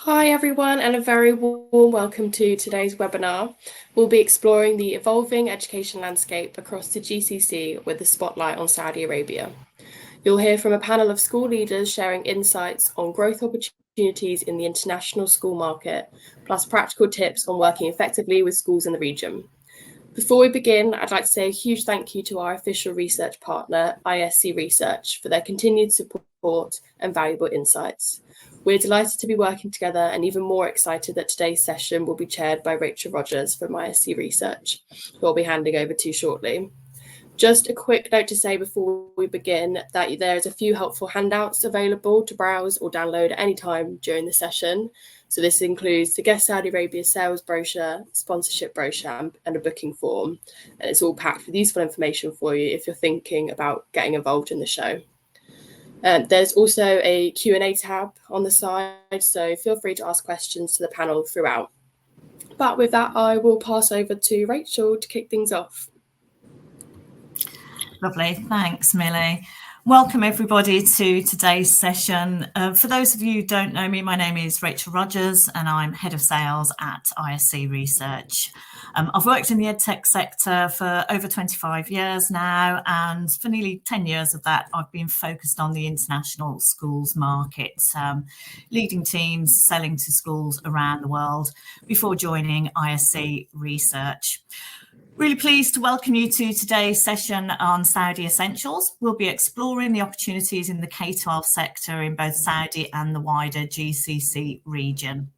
Hi everyone, and a very warm welcome to today's webinar. We'll be exploring the evolving education landscape across the GCC with a spotlight on Saudi Arabia. You'll hear from a panel of school leaders sharing insights on growth opportunities in the international school market, plus practical tips on working effectively with schools in the region. Before we begin, I'd like to say a huge thank you to our official research partner, ISC Research, for their continued support and valuable insights. We're delighted to be working together and even more excited that today's session will be chaired by Rachel Rogers from ISC Research, who I'll be handing over to shortly. Just a quick note to say before we begin that there's a few helpful handouts available to browse or download at any time during the session. So this includes the GESS Saudi Arabia sales brochure, sponsorship brochure, and a booking form. And it's all packed with useful information for you if you're thinking about getting involved in the show. There's also a Q&A tab on the side, so feel free to ask questions to the panel throughout. But with that, I will pass over to Rachel to kick things off. Lovely, thanks Millie. Welcome everybody to today's session. For those of you who don't know me, my name is Rachel Rogers and I'm Head of Sales at ISC Research. I've worked in the EdTech sector for over 25 years now, and for nearly 10 years of that I've been focused on the international schools market, leading teams selling to schools around the world before joining ISC Research. Really pleased to welcome you to today's session on Saudi Essentials. We'll be exploring the opportunities in the K-12 sector in both Saudi and the wider GCC region.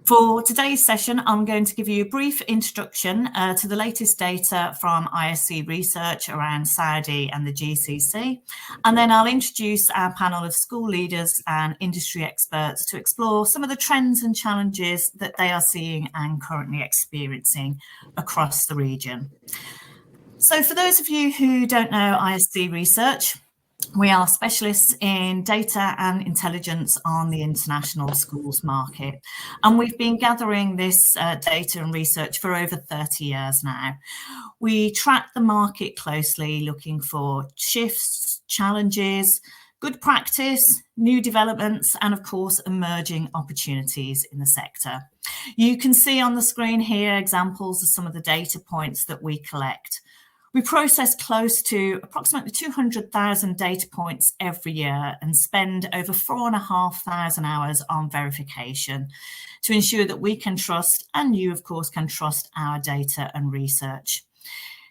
For today's session, I'm going to give you a brief introduction to the latest data from ISC Research around Saudi and the GCC, and then I'll introduce our panel of school leaders and industry experts to explore some of the trends and challenges that they are seeing and currently experiencing across the region. So for those of you who don't know ISC Research, we are specialists in data and intelligence on the international schools market, and we've been gathering this data and research for over 30 years now. We track the market closely, looking for shifts, challenges, good practice, new developments, and of course emerging opportunities in the sector. You can see on the screen here examples of some of the data points that we collect. We process close to approximately 200,000 data points every year and spend over 4,500 hours on verification to ensure that we can trust, and you of course can trust, our data and research.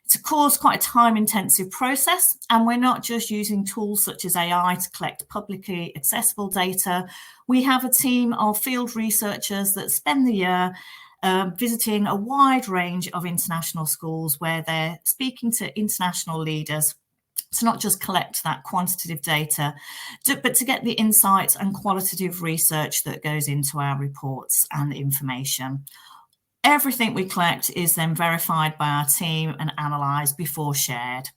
It's of course quite a time-intensive process, and we're not just using tools such as AI to collect publicly accessible data. We have a team of field researchers that spend the year visiting a wide range of international schools where they're speaking to international leaders to not just collect that quantitative data, but to get the insights and qualitative research that goes into our reports and information. Everything we collect is then verified by our team and analysed before shared.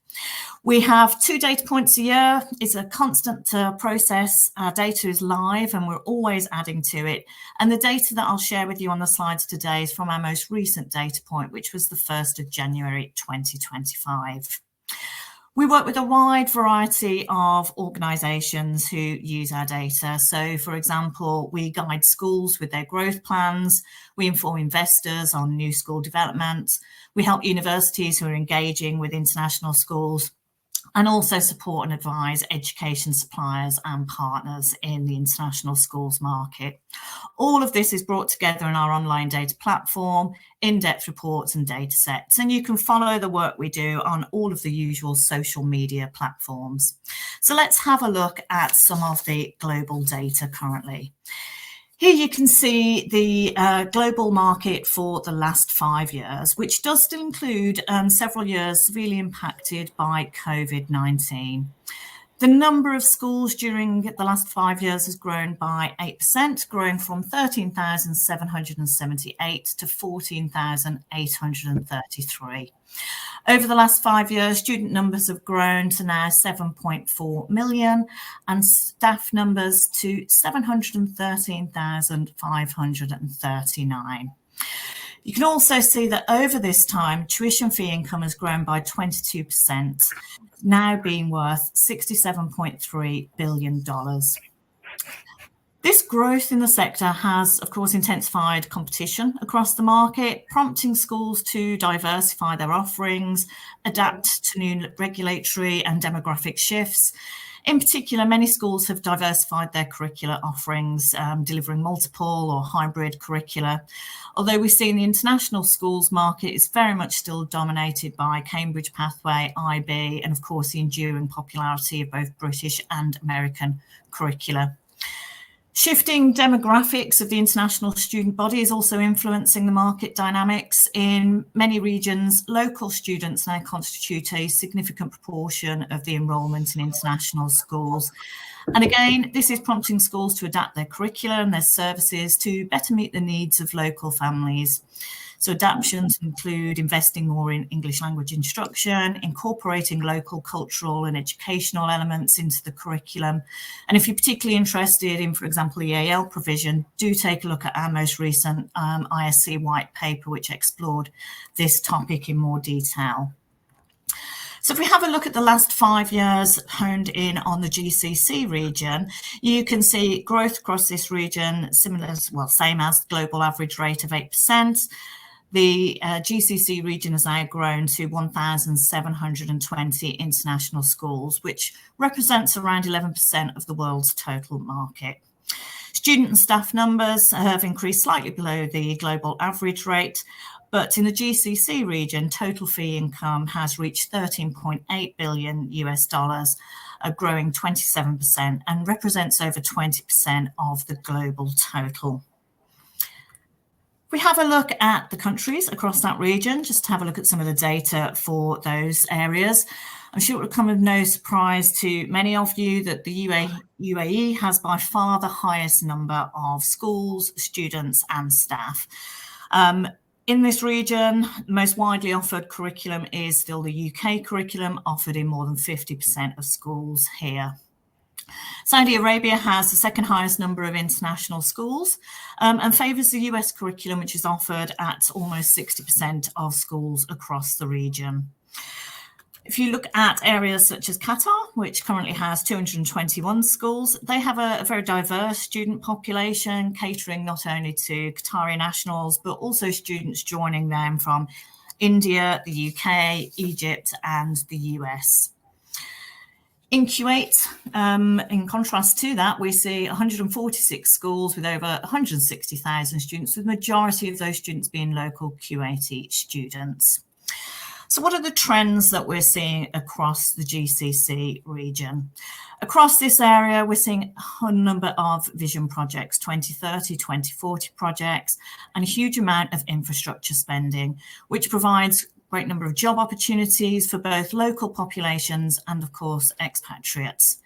We have 2 data points a year. It's a constant process. Our data is live and we're always adding to it. And the data that I'll share with you on the slides today is from our most recent data point, which was the 1st of January 2025. We work with a wide variety of organisations who use our data. So, for example, we guide schools with their growth plans, we inform investors on new school development, we help universities who are engaging with international schools, and also support and advise education suppliers and partners in the international schools market. All of this is brought together in our online data platform, in-depth reports and data sets, and you can follow the work we do on all of the usual social media platforms. So let's have a look at some of the global data currently. Here you can see the global market for the last 5 years, which does still include several years severely impacted by COVID-19. The number of schools during the last 5 years has grown by 8%, growing from 13,778 to 14,833. Over the last 5 years, student numbers have grown to now 7.4 million and staff numbers to 713,539. You can also see that over this time, tuition fee income has grown by 22%, now being worth $67.3 billion. This growth in the sector has, of course, intensified competition across the market, prompting schools to diversify their offerings, adapt to new regulatory and demographic shifts. In particular, many schools have diversified their curricular offerings, delivering multiple or hybrid curricula. Although we see in the international schools market is very much still dominated by Cambridge Pathway, IB, and of course the enduring popularity of both British and American curricula. Shifting demographics of the international student body is also influencing the market dynamics. In many regions, local students now constitute a significant proportion of the enrolment in international schools. And again, this is prompting schools to adapt their curricula and their services to better meet the needs of local families. So adaptations include investing more in English language instruction, incorporating local cultural and educational elements into the curriculum. And if you're particularly interested in, for example, EAL provision, do take a look at our most recent ISC white paper, which explored this topic in more detail. So if we have a look at the last 5 years honed in on the GCC region, you can see growth across this region, same as the global average rate of 8%. The GCC region has now grown to 1,720 international schools, which represents around 11% of the world's total market. Student and staff numbers have increased slightly below the global average rate, but in the GCC region, total fee income has reached $13.8 billion US dollars, growing 27% and represents over 20% of the global total. We have a look at the countries across that region, just to have a look at some of the data for those areas. I'm sure it will come as no surprise to many of you that the UAE has by far the highest number of schools, students and staff. In this region, the most widely offered curriculum is still the UK curriculum, offered in more than 50% of schools here. Saudi Arabia has the second highest number of international schools and favours the US curriculum, which is offered at almost 60% of schools across the region. If you look at areas such as Qatar, which currently has 221 schools, they have a very diverse student population, catering not only to Qatari nationals, but also students joining them from India, the UK, Egypt, and the US. In Kuwait, in contrast to that, we see 146 schools with over 160,000 students, with the majority of those students being local Kuwaiti students. So what are the trends that we're seeing across the GCC region? Across this area, we're seeing a number of vision projects, 2030, 2040 projects, and a huge amount of infrastructure spending, which provides great number of job opportunities for both local populations and, of course, expatriates.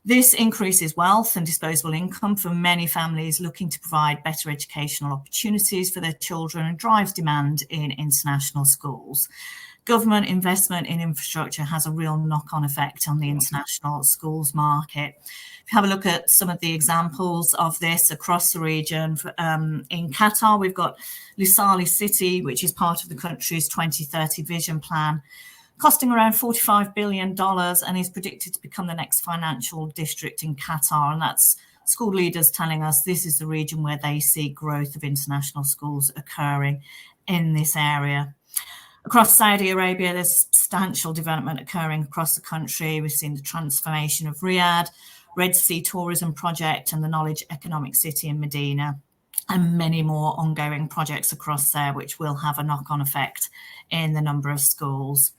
This increases wealth and disposable income for many families looking to provide better educational opportunities for their children and drives demand in international schools. Government investment in infrastructure has a real knock-on effect on the international schools market. If you have a look at some of the examples of this across the region, in Qatar, we've got Lusail City, which is part of the country's 2030 vision plan, costing around $45 billion and is predicted to become the next financial district in Qatar. And that's school leaders telling us this is the region where they see growth of international schools occurring in this area. Across Saudi Arabia, there's substantial development occurring across the country. We've seen the transformation of Riyadh, Red Sea tourism project, and the Knowledge Economic City in Medina, and many more ongoing projects across there, which will have a knock-on effect in the number of schools.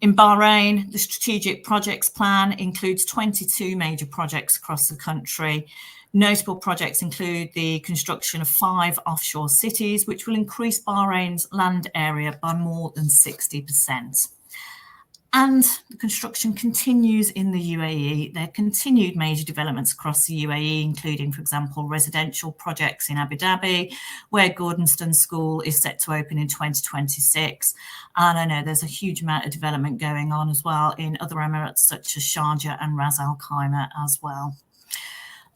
In Bahrain, the Strategic Projects Plan includes 22 major projects across the country. Notable projects include the construction of 5 offshore cities, which will increase Bahrain's land area by more than 60%. And the construction continues in the UAE. There are continued major developments across the UAE, including, for example, residential projects in Abu Dhabi, where Gordonston School is set to open in 2026. And I know there's a huge amount of development going on as well in other Emirates, such as Sharjah and Ras Al Khaimah as well.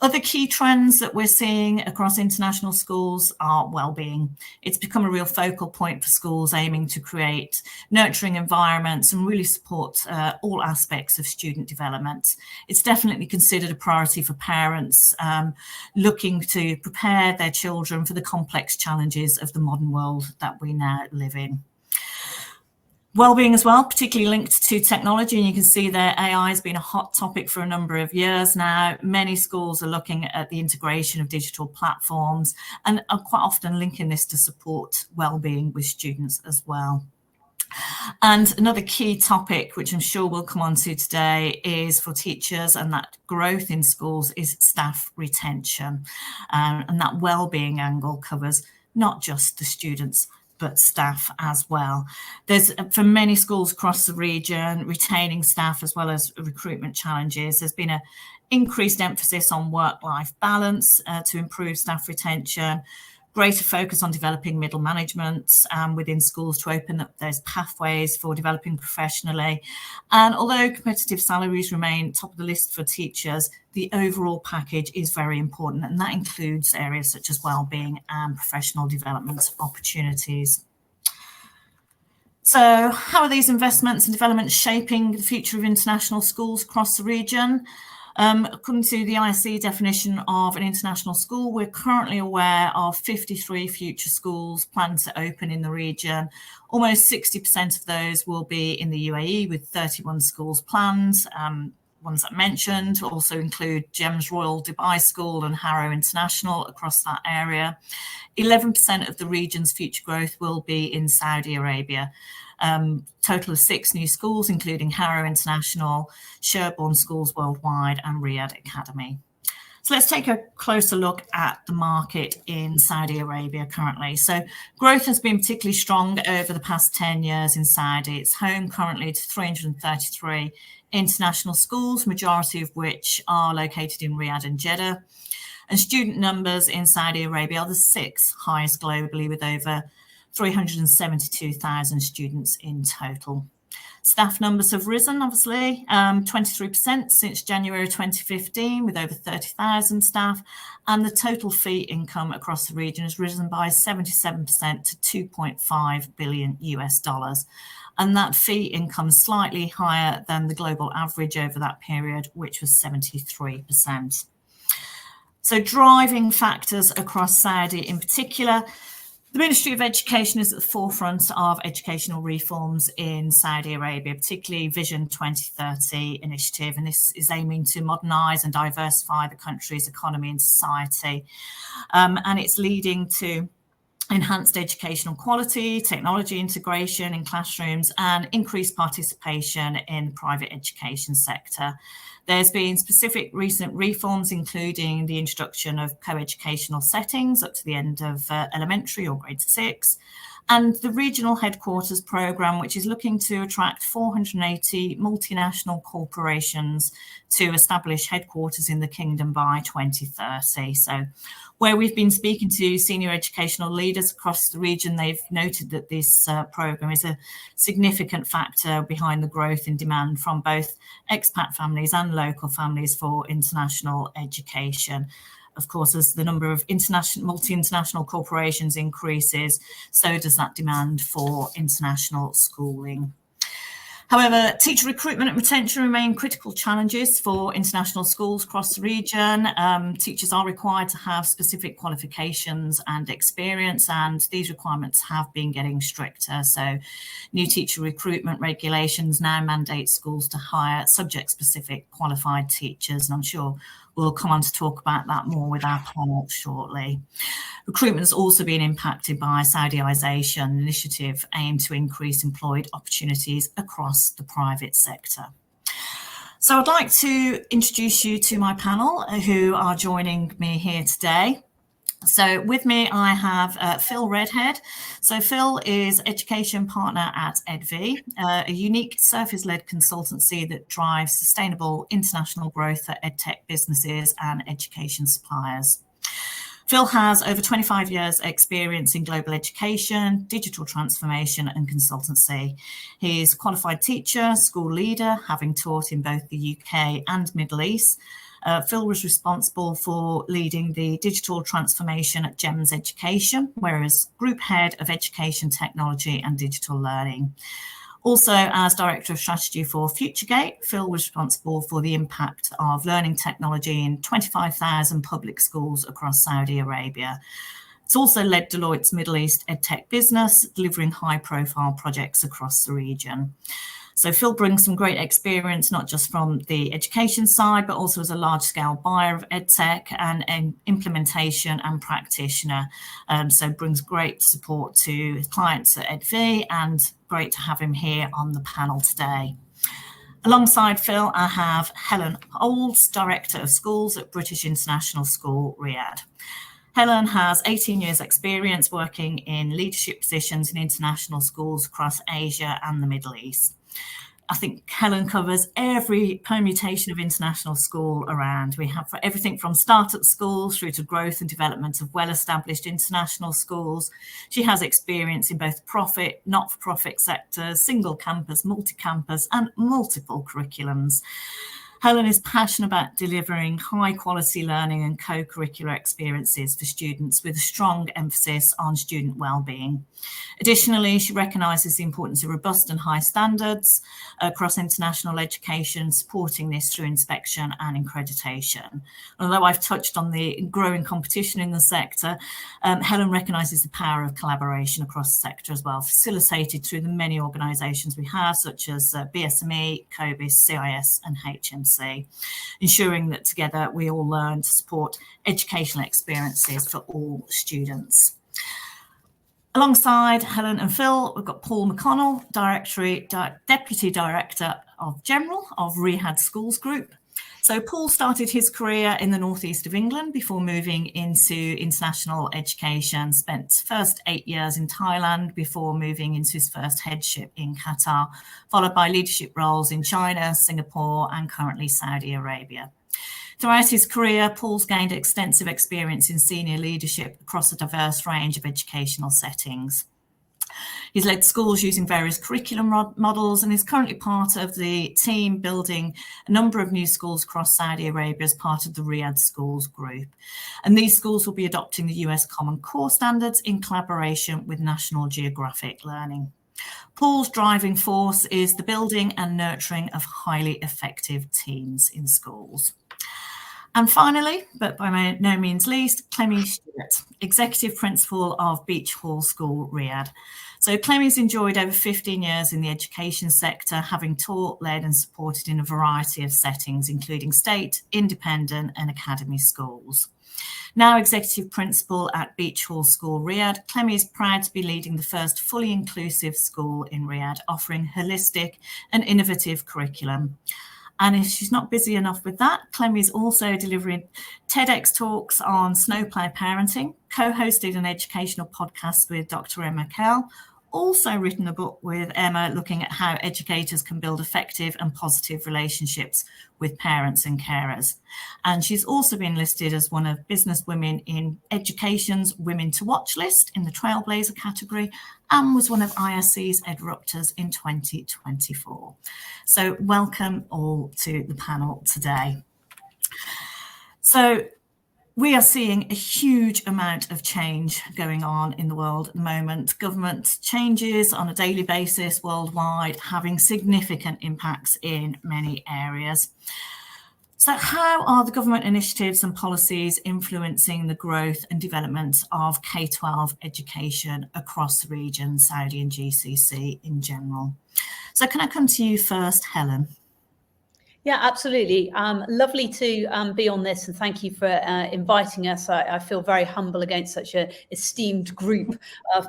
Other key trends that we're seeing across international schools are well-being. It's become a real focal point for schools, aiming to create nurturing environments and really support all aspects of student development. It's definitely considered a priority for parents looking to prepare their children for the complex challenges of the modern world that we now live in. Wellbeing as well, particularly linked to technology, and you can see there AI has been a hot topic for a number of years now. Many schools are looking at the integration of digital platforms and are quite often linking this to support wellbeing with students as well. And another key topic, which I'm sure we'll come on to today, is for teachers, and that growth in schools is staff retention. And that wellbeing angle covers not just the students, but staff as well. There's, for many schools across the region, retaining staff as well as recruitment challenges. There's been an increased emphasis on work-life balance to improve staff retention, greater focus on developing middle management within schools to open up those pathways for developing professionally. And although competitive salaries remain top of the list for teachers, the overall package is very important, and that includes areas such as wellbeing and professional development opportunities. So how are these investments and developments shaping the future of international schools across the region? According to the ISC definition of an international school, we're currently aware of 53 future schools planned to open in the region. Almost 60% of those will be in the UAE, with 31 schools planned. Ones that I mentioned also include GEMS Royal Dubai School and Harrow International across that area. 11% of the region's future growth will be in Saudi Arabia. Total of 6 new schools, including Harrow International, Sherborne Schools Worldwide and Riyadh Academy. So let's take a closer look at the market in Saudi Arabia currently. So growth has been particularly strong over the past 10 years in Saudi. It's home currently to 333 international schools, majority of which are located in Riyadh and Jeddah. And student numbers in Saudi Arabia are the 6th highest globally, with over 372,000 students in total. Staff numbers have risen, obviously, 23% since January 2015, with over 30,000 staff, and the total fee income across the region has risen by 77% to $2.5 billion US. And that fee income is slightly higher than the global average over that period, which was 73%. So driving factors across Saudi in particular, the Ministry of Education is at the forefront of educational reforms in Saudi Arabia, particularly Vision 2030 initiative, and this is aiming to modernise and diversify the country's economy and society. And it's leading to enhanced educational quality, technology integration in classrooms, and increased participation in the private education sector. There's been specific recent reforms, including the introduction of co-educational settings up to the end of elementary or grade 6, and the Regional Headquarters Programme, which is looking to attract 480 multinational corporations to establish headquarters in the kingdom by 2030. So where we've been speaking to senior educational leaders across the region, they've noted that this programme is a significant factor behind the growth in demand from both expat families and local families for international education. Of course, as the number of multi-international corporations increases, so does that demand for international schooling. However, teacher recruitment and retention remain critical challenges for international schools across the region. Teachers are required to have specific qualifications and experience, and these requirements have been getting stricter. So new teacher recruitment regulations now mandate schools to hire subject-specific qualified teachers, and I'm sure we'll come on to talk about that more with our panel shortly. Recruitment has also been impacted by Saudiisation, an initiative aimed to increase employed opportunities across the private sector. So I'd like to introduce you to my panel who are joining me here today. So with me, I have Phil Redhead. So Phil is education partner at EdV, a unique service-led consultancy that drives sustainable international growth for edtech businesses and education suppliers. Phil has over 25 years experience in global education, digital transformation and consultancy. He is a qualified teacher, school leader, having taught in both the UK and Middle East. Phil was responsible for leading the digital transformation at GEMS Education, whereas Group Head of Education Technology and Digital Learning. Also, as Director of Strategy for FutureGate, Phil was responsible for the impact of learning technology in 25,000 public schools across Saudi Arabia. It's also led Deloitte's Middle East EdTech business, delivering high-profile projects across the region. So Phil brings some great experience, not just from the education side, but also as a large-scale buyer of EdTech and an implementation and practitioner. So brings great support to clients at EdV, and great to have him here on the panel today. Alongside Phil, I have Helen Olds, Director of Schools at British International School, Riyadh. Helen has 18 years experience working in leadership positions in international schools across Asia and the Middle East. I think Helen covers every permutation of international school around. We have everything from startup schools through to growth and development of well-established international schools. She has experience in both profit, not-for-profit sectors, single campus, multi-campus, and multiple curriculums. Helen is passionate about delivering high-quality learning and co-curricular experiences for students with a strong emphasis on student well-being. Additionally, she recognises the importance of robust and high standards across international education, supporting this through inspection and accreditation. Although I've touched on the growing competition in the sector, Helen recognises the power of collaboration across the sector as well, facilitated through the many organisations we have, such as BSME, COBIS, CIS and HMC, ensuring that together we all learn to support educational experiences for all students. Alongside Helen and Phil, we've got Paul McConnell, Deputy Director of General of Redhead Schools Group. So Paul started his career in the northeast of England before moving into international education, spent first 8 years in Thailand before moving into his first headship in Qatar, followed by leadership roles in China, Singapore, and currently Saudi Arabia. Throughout his career, Paul's gained extensive experience in senior leadership across a diverse range of educational settings. He's led schools using various curriculum models and is currently part of the team building a number of new schools across Saudi Arabia as part of the Riyadh Schools Group. And these schools will be adopting the US Common Core standards in collaboration with National Geographic Learning. Paul's driving force is the building and nurturing of highly effective teams in schools. And finally, but by no means least, Clemmie Stewart, Executive Principal of Beech Hall School, Riyadh. So Clemmie's enjoyed over 15 years in the education sector, having taught, led and supported in a variety of settings, including state, independent and academy schools. Now Executive Principal at Beech Hall School, Riyadh, Clemmie is proud to be leading the first fully inclusive school in Riyadh, offering holistic and innovative curriculum. And if she's not busy enough with that, Clemmie is also delivering TEDx talks on snowplow parenting, co-hosted an educational podcast with Dr. Emma Kell, also written a book with Emma looking at how educators can build effective and positive relationships with parents and carers. And she's also been listed as one of Business Women in Education's Women to Watch list in the Trailblazer category, and was one of ISC's Edruptors in 2024. So welcome all to the panel today. So we are seeing a huge amount of change going on in the world at the moment. Government changes on a daily basis worldwide, having significant impacts in many areas. So how are the government initiatives and policies influencing the growth and development of K-12 education across the region, Saudi and GCC in general? So can I come to you first, Helen? Yeah, absolutely. Lovely to be on this, and thank you for inviting us. I feel very humble against such an esteemed group of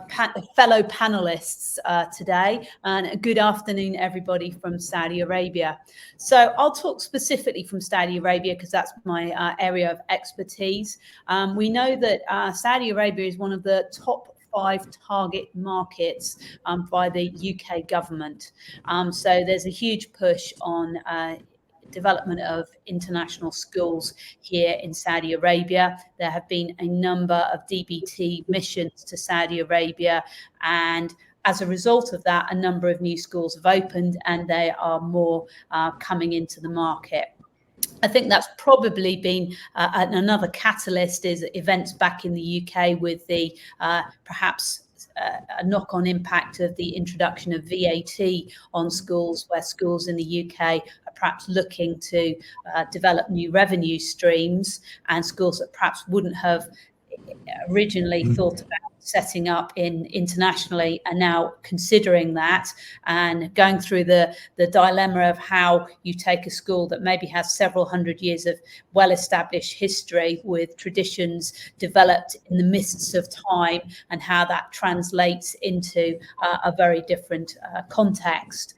fellow panelists today, and a good afternoon, everybody from Saudi Arabia. So I'll talk specifically from Saudi Arabia because that's my area of expertise. We know that Saudi Arabia is one of the top 5 target markets by the UK government. So there's a huge push on development of international schools here in Saudi Arabia. There have been a number of DBT missions to Saudi Arabia, and as a result of that, a number of new schools have opened, and there are more coming into the market. I think that's probably been another catalyst is events back in the UK with the perhaps a knock-on impact of the introduction of VAT on schools, where schools in the UK are perhaps looking to develop new revenue streams, and schools that perhaps wouldn't have originally thought about setting up internationally are now considering that and going through the dilemma of how you take a school that maybe has several hundred years of well-established history with traditions developed in the mists of time, and how that translates into a very different context.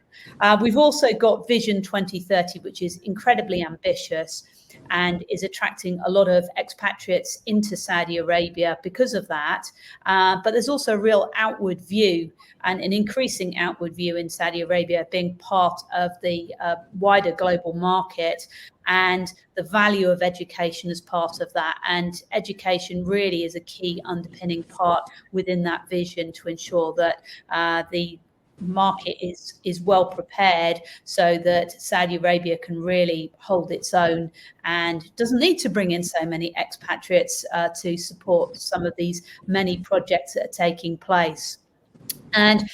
We've also got Vision 2030, which is incredibly ambitious and is attracting a lot of expatriates into Saudi Arabia because of that. But there's also a real outward view, and an increasing outward view in Saudi Arabia being part of the wider global market, and the value of education as part of that. And education really is a key underpinning part within that vision to ensure that the market is well prepared, so that Saudi Arabia can really hold its own and doesn't need to bring in so many expatriates to support some of these many projects that are taking place. And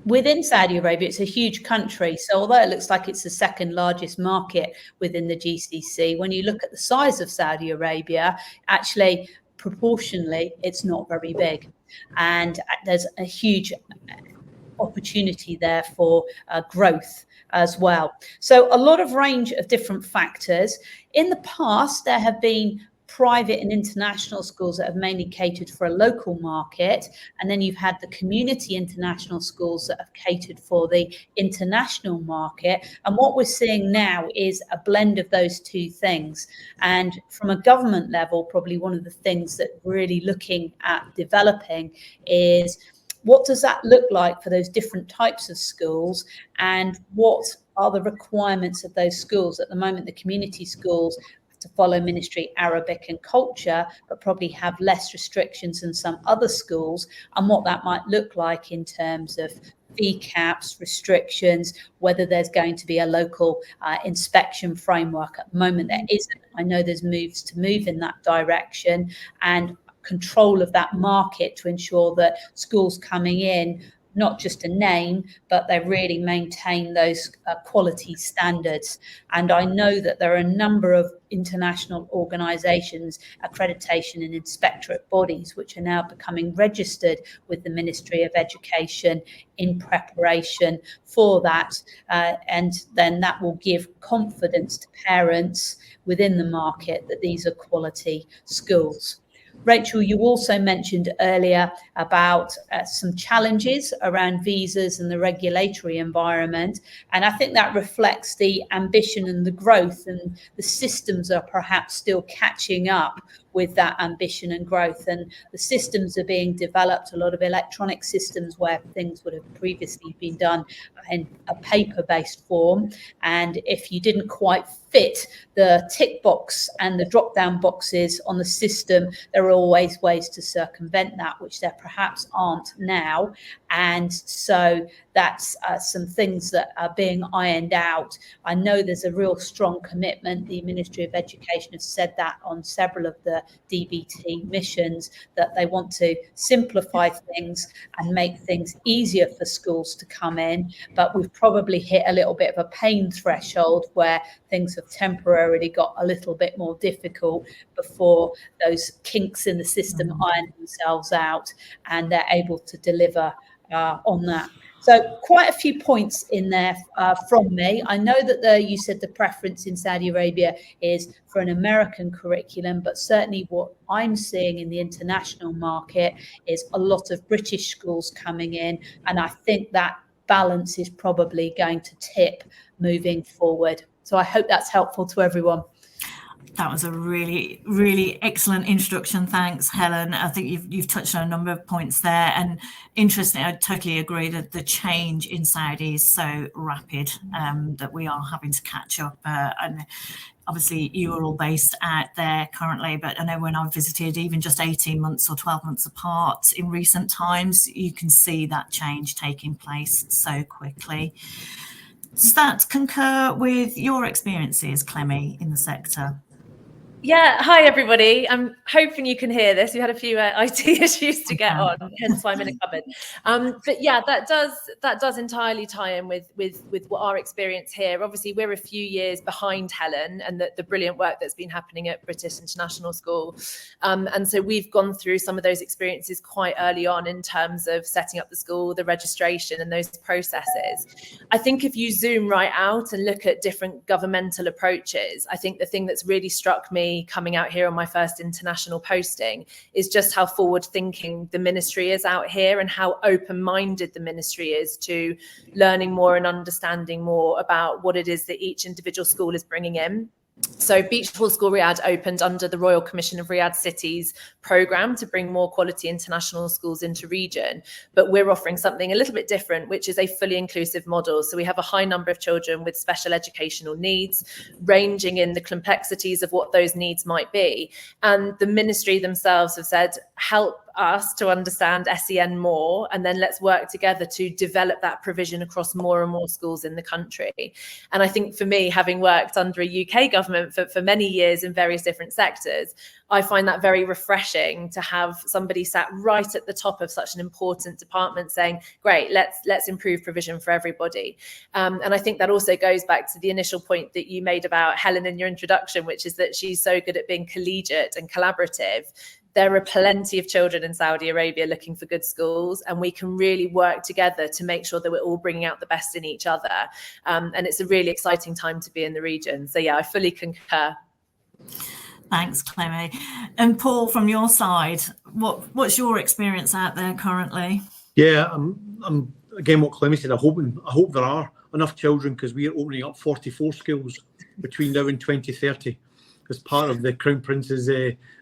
within Saudi Arabia, it's a huge country. So although it looks like it's the second largest market within the GCC, when you look at the size of Saudi Arabia, actually proportionally, it's not very big. And there's a huge opportunity there for growth as well. So a lot of range of different factors. In the past, there have been private and international schools that have mainly catered for a local market, and then you've had the community international schools that have catered for the international market. And what we're seeing now is a blend of those two things. And from a government level, probably one of the things that we're really looking at developing is, what does that look like for those different types of schools, and what are the requirements of those schools? At the moment, the community schools have to follow Ministry Arabic and Culture, but probably have less restrictions than some other schools, and what that might look like in terms of fee caps, restrictions, whether there's going to be a local inspection framework. At the moment, there isn't. I know there's moves to move in that direction, and control of that market to ensure that schools coming in, not just a name, but they really maintain those quality standards. And I know that there are a number of international organisations, accreditation and inspectorate bodies, which are now becoming registered with the Ministry of Education in preparation for that. And then that will give confidence to parents within the market that these are quality schools. Rachel, you also mentioned earlier about some challenges around visas and the regulatory environment. And I think that reflects the ambition and the growth, and the systems are perhaps still catching up with that ambition and growth. And the systems are being developed, a lot of electronic systems where things would have previously been done in a paper-based form. And if you didn't quite fit the tick box and the drop-down boxes on the system, there are always ways to circumvent that, which there perhaps aren't now. And so that's some things that are being ironed out. I know there's a real strong commitment. The Ministry of Education has said that on several of the DBT missions, that they want to simplify things and make things easier for schools to come in. But we've probably hit a little bit of a pain threshold where things have temporarily got a little bit more difficult before those kinks in the system iron themselves out and they're able to deliver on that. So quite a few points in there from me. I know that you said the preference in Saudi Arabia is for an American curriculum, but certainly what I'm seeing in the international market is a lot of British schools coming in. And I think that balance is probably going to tip moving forward. So I hope that's helpful to everyone. That was a really, really excellent introduction. Thanks, Helen. I think you've touched on a number of points there. And interestingly, I totally agree that the change in Saudi is so rapid that we are having to catch up. And obviously, you are all based out there currently, but I know when I've visited, even just 18 months or 12 months apart in recent times, you can see that change taking place so quickly. Does that concur with your experiences, Clemmie, in the sector? Yeah, hi everybody. I'm hoping you can hear this. We had a few IT issues to get on, hence why I'm in a cupboard. But yeah, that does entirely tie in with what our experience here. Obviously, we're a few years behind Helen and the brilliant work that's been happening at British International School, and so we've gone through some of those experiences quite early on in terms of setting up the school, the registration, and those processes. I think if you zoom right out and look at different governmental approaches, I think the thing that's really struck me coming out here on my first international posting is just how forward thinking the ministry is out here and how open-minded the ministry is to learning more and understanding more about what it is that each individual school is bringing in. So Beech School Riyadh opened under the Royal Commission of Riyadh Cities programme to bring more quality international schools into region. But we're offering something a little bit different, which is a fully inclusive model. So we have a high number of children with special educational needs, ranging in the complexities of what those needs might be. And the ministry themselves have said, help us to understand SEN more, and then let's work together to develop that provision across more and more schools in the country. And I think for me, having worked under a UK government for many years in various different sectors, I find that very refreshing to have somebody sat right at the top of such an important department saying, great, let's improve provision for everybody. And I think that also goes back to the initial point that you made about Helen in your introduction, which is that she's so good at being collegiate and collaborative. There are plenty of children in Saudi Arabia looking for good schools, and we can really work together to make sure that we're all bringing out the best in each other. And it's a really exciting time to be in the region. So yeah, I fully concur. Thanks, Clemmie. And Paul, from your side, what's your experience out there currently? Yeah, I'm again what Clemmie said. I hope there are enough children, because we are opening up 44 schools between now and 2030 as part of the Crown Prince's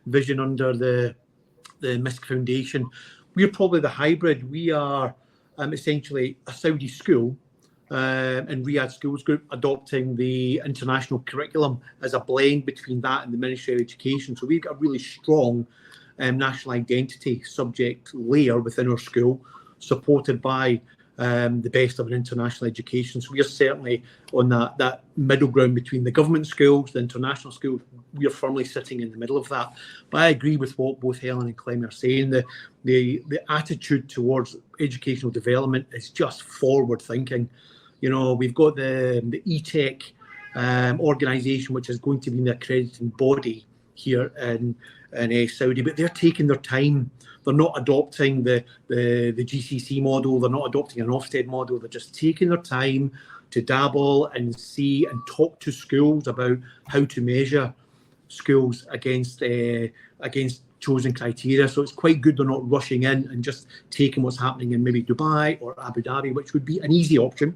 vision under the Misk Foundation. We're probably the hybrid. We are essentially a Saudi school and Riyadh Schools Group adopting the international curriculum as a blend between that and the Ministry of Education. So we've got a really strong national identity subject layer within our school, supported by the best of an international education. So we are certainly on that middle ground between the government schools, the international schools. We are firmly sitting in the middle of that. But I agree with what both Helen and Clemmie are saying. The attitude towards educational development is just forward thinking. You know, we've got the ETech organisation, which is going to be an accrediting body here in Saudi, but they're taking their time. They're not adopting the GCC model. They're not adopting an Ofsted model. They're just taking their time to dabble and see and talk to schools about how to measure schools against chosen criteria. So it's quite good they're not rushing in and just taking what's happening in maybe Dubai or Abu Dhabi, which would be an easy option,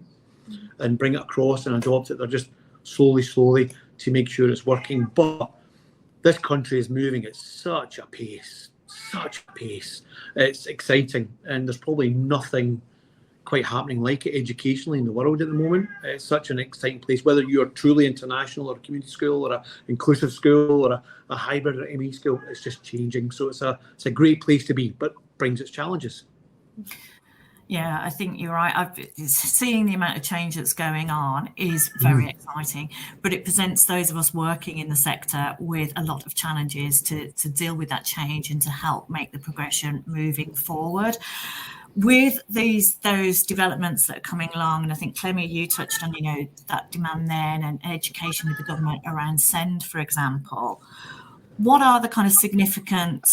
and bring it across and adopt it. They're just slowly to make sure it's working. But this country is moving at such a pace. It's exciting, and there's probably nothing quite happening like it educationally in the world at the moment. It's such an exciting place, whether you're truly international or a community school or an inclusive school or a hybrid or ME school. It's just changing. So it's a great place to be, but brings its challenges. Yeah, I think you're right. Seeing the amount of change that's going on is very exciting, but it presents those of us working in the sector with a lot of challenges to deal with that change and to help make the progression moving forward. With those developments that are coming along, and I think Clemmie, you touched on, that demand then and education with the government around SEND, for example. What are the kind of significant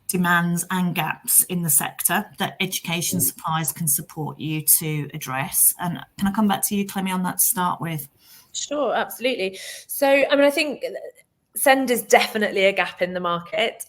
demands and gaps in the sector that education supplies can support you to address? And can I come back to you, Clemmie, on that to start with? Sure, absolutely. So, I think SEND is definitely a gap in the market.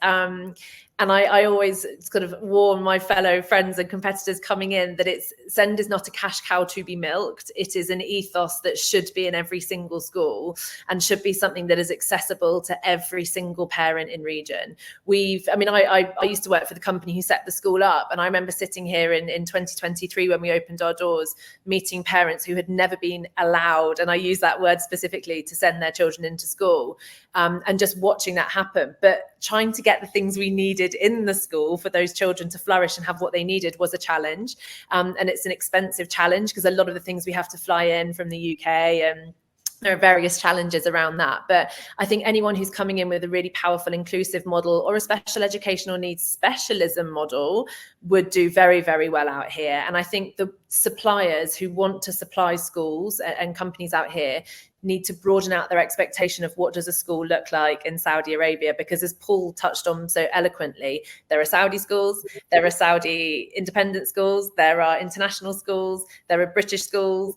And I always sort of warn my fellow friends and competitors coming in that SEND is not a cash cow to be milked. It is an ethos that should be in every single school and should be something that is accessible to every single parent in region. I used to work for the company who set the school up, and I remember sitting here in 2023 when we opened our doors, meeting parents who had never been allowed, and I use that word specifically, to send their children into school, and just watching that happen, but trying to get the things we needed needed in the school for those children to flourish and have what they needed was a challenge. And it's an expensive challenge because a lot of the things we have to fly in from the UK, and there are various challenges around that. But I think anyone who's coming in with a really powerful inclusive model or a special educational needs specialism model would do very, very well out here. And I think the suppliers who want to supply schools and companies out here need to broaden out their expectation of what does a school look like in Saudi Arabia, because as Paul touched on so eloquently, there are Saudi schools, there are Saudi independent schools, there are international schools, there are British schools.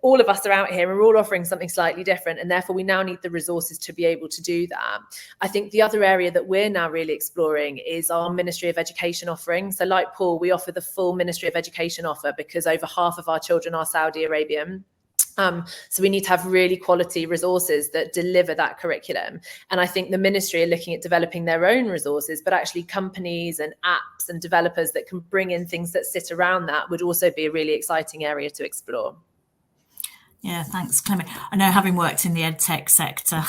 All of us are out here and we're all offering something slightly different, and therefore we now need the resources to be able to do that. I think the other area that we're now really exploring is our Ministry of Education offering. So like Paul, we offer the full Ministry of Education offer because over half of our children are Saudi Arabian. So we need to have really quality resources that deliver that curriculum. And I think the ministry are looking at developing their own resources, but actually companies and apps and developers that can bring in things that sit around that would also be a really exciting area to explore. Yeah, thanks, Clemmie. I know, having worked in the edtech sector,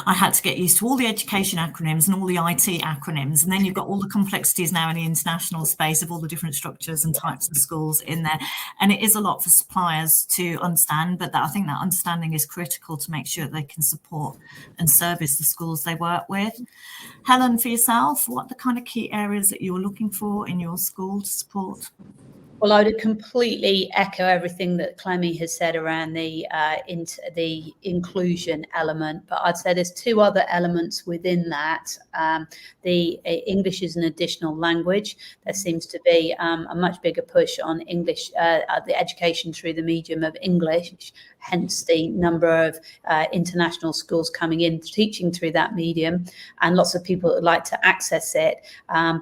I had to get used to all the education acronyms and all the IT acronyms. And then you've got all the complexities now in the international space of all the different structures and types of schools in there. And it is a lot for suppliers to understand, but I think that understanding is critical to make sure that they can support and service the schools they work with. Helen, for yourself, what are the kind of key areas that you're looking for in your school to support? Well, I would completely echo everything that Clemmie has said around the inclusion element, but I'd say there's two other elements within that. The English is an additional language. There seems to be a much bigger push on English, the education through the medium of English, hence the number of international schools coming in teaching through that medium, and lots of people would like to access it.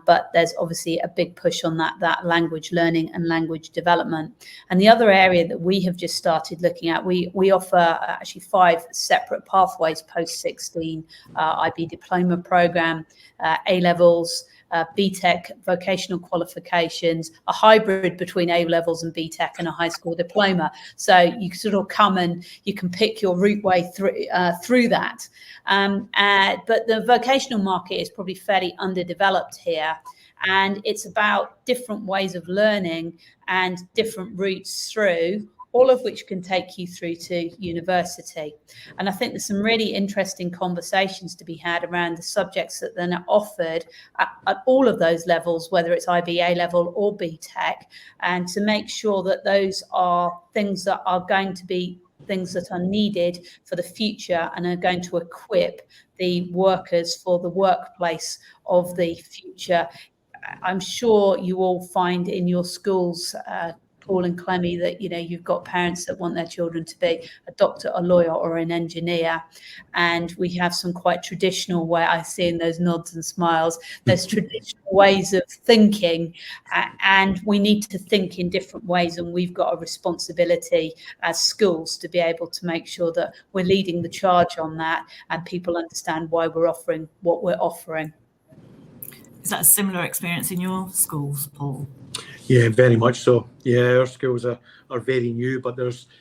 But there's obviously a big push on that language learning and language development. And the other area that we have just started looking at, we offer actually 5 separate pathways post-16, IB diploma program, A-levels, BTEC vocational qualifications, a hybrid between A-levels and BTEC and a high school diploma. So you sort of come and you can pick your route way through that. But the vocational market is probably fairly underdeveloped here. And it's about different ways of learning and different routes through, all of which can take you through to university. And I think there's some really interesting conversations to be had around the subjects that then are offered at all of those levels, whether it's IB A level or BTEC, and to make sure that those are things that are going to be things that are needed for the future and are going to equip the workers for the workplace of the future. I'm sure you all find in your schools, Paul and Clemmie, that you've got parents that want their children to be a doctor, a lawyer, or an engineer, and we have some quite traditional way. I see in those nods and smiles. There's traditional ways of thinking, and we need to think in different ways. And we've got a responsibility as schools to be able to make sure that we're leading the charge on that, and people understand why we're offering what we're offering. Is that a similar experience in your schools, Paul? Yeah, very much so. Yeah, our schools are very new, but